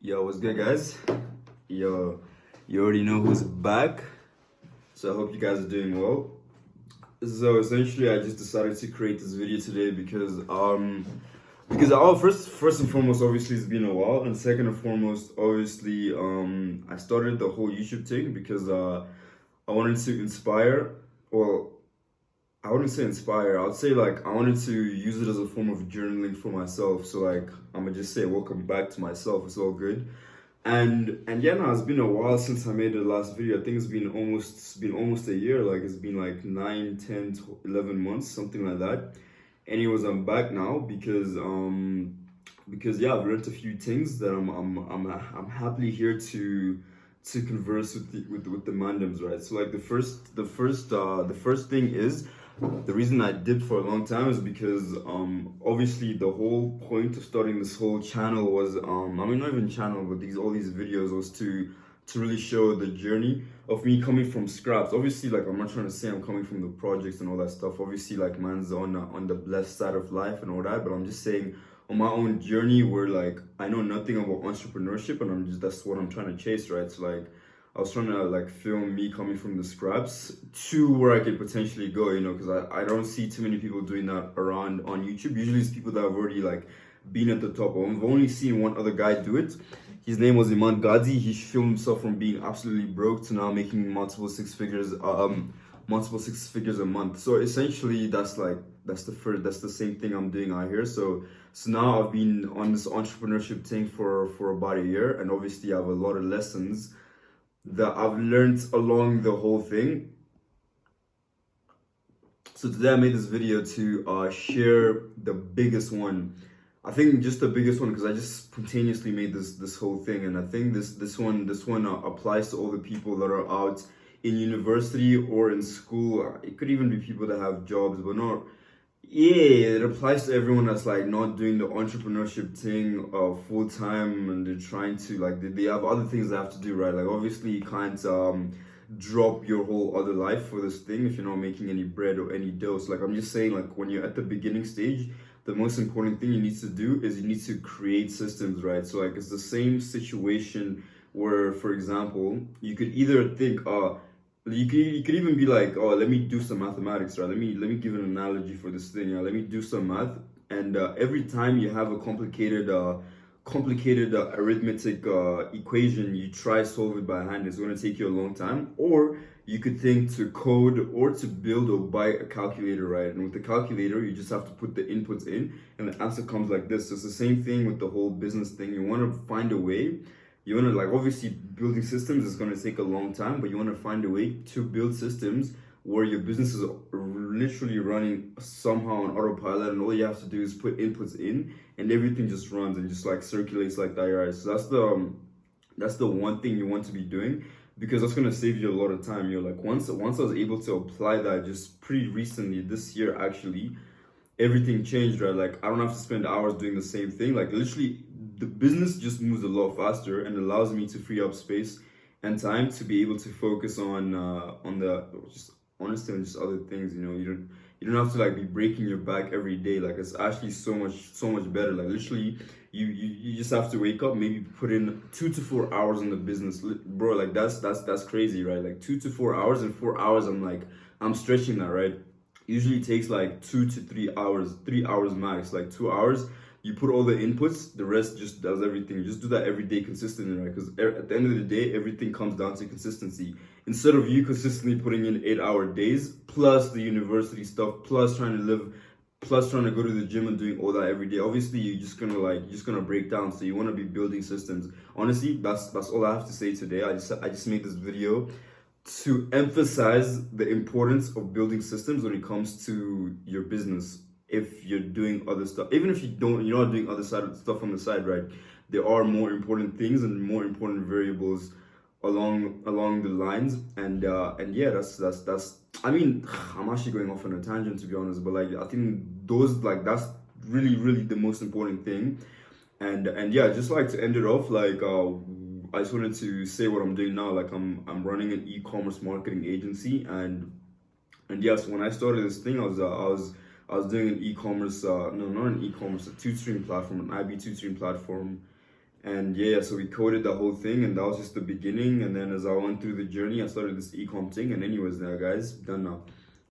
Yo, what's good, guys? Yo, you already know who's back, so I hope you guys are doing well. So essentially, I just decided to create this video today because first and foremost, obviously it's been a while, and second and foremost, obviously, I started the whole YouTube thing because I wanted to inspire. Well, I wouldn't say inspire. I would say like I wanted to use it as a form of journaling for myself. So like I'm gonna just say welcome back to myself. It's all good. And yeah, no, it's been a while since I made the last video. I think it's been almost a year. Like it's been like 9, 10, 11 months, something like that. Anyways, I'm back now because yeah, I've learned a few things that I'm happily here to converse with the Mandems, right? So like the first thing is the reason I dipped for a long time is because obviously the whole point of starting this whole channel was I mean not even channel but all these videos was to really show the journey of me coming from scraps. Obviously, like I'm not trying to say I'm coming from the projects and all that stuff. Obviously, like man's on the blessed side of life and all that, but I'm just saying on my own journey where like I know nothing about entrepreneurship and that's what I'm trying to chase, right? So like I was trying to like film me coming from the scraps to where I could potentially go, because I don't see too many people doing that around on YouTube. Usually it's people that have already like been at the top. I've only seen one other guy do it. His name was Iman Gadi. He filmed himself from being absolutely broke to now making multiple six figures a month. So essentially that's the same thing I'm doing out here. So now I've been on this entrepreneurship thing for about a year, and obviously I have a lot of lessons that I've learned along the whole thing. So today I made this video to share the biggest one. I think just the biggest one because I just spontaneously made this whole thing, and I think this one applies to all the people that are out in university or in school. It could even be people that have jobs, but not. Yeah, it applies to everyone that's like not doing the entrepreneurship thing full time, and they're trying to like they have other things they have to do, right? Like obviously you can't drop your whole other life for this thing if you're not making any bread or any dough. So like I'm just saying, like when you're at the beginning stage, the most important thing you need to do is you need to create systems, right? So like it's the same situation where, for example, you could either think, you could even be like, oh, let me do some mathematics, right? Let me give an analogy for this thing. Let me do some math, and every time you have a complicated arithmetic equation, you try solve it by hand. It's going to take you a long time. Or you could think to code or to build or buy a calculator, right? And with the calculator, you just have to put the inputs in, and the answer comes like this. So it's the same thing with the whole business thing. You want to find a way. You want to like obviously building systems is going to take a long time, but you want to find a way to build systems where your business is literally running somehow on autopilot, and all you have to do is put inputs in, and everything just runs and just like circulates like that, right? So that's the one thing you want to be doing, because that's going to save you a lot of time. You're like once I was able to apply that just pretty recently this year actually, everything changed, right? Like I don't have to spend hours doing the same thing. Like literally the business just moves a lot faster and allows me to free up space and time to be able to focus on the just honestly on just other things. You don't have to like be breaking your back every day. Like it's actually so much better. Like literally you just have to wake up, maybe put in 2 to 4 hours in the business, bro. Like that's crazy, right? Like 2 to 4 hours, and 4 hours I'm stretching that, right? Usually takes like 2 to 3 hours, 3 hours max. Like 2 hours, you put all the inputs, the rest just does everything. You just do that every day consistently, right? Because at the end of the day, everything comes down to consistency. Instead of you consistently putting in 8-hour days, plus the university stuff, plus trying to live, plus trying to go to the gym and doing all that every day, obviously you're just gonna break down. So you want to be building systems. Honestly, that's all I have to say today. I just made this video to emphasize the importance of building systems when it comes to your business. If you're doing other stuff, even if you're not doing other stuff on the side, right? There are more important things and more important variables along the lines, and yeah, that's. I mean, I'm actually going off on a tangent to be honest, but like I think that's really the most important thing, and yeah, just like to end it off, like I just wanted to say what I'm doing now. Like I'm running an e-commerce marketing agency, and yes, when I started this thing, I was doing an e-commerce, no, not an e-commerce, a tutoring platform, an IB tutoring platform, And yeah, so we coded the whole thing, and that was just the beginning. And then as I went through the journey, I started this ecom thing, and anyways, now guys, done now.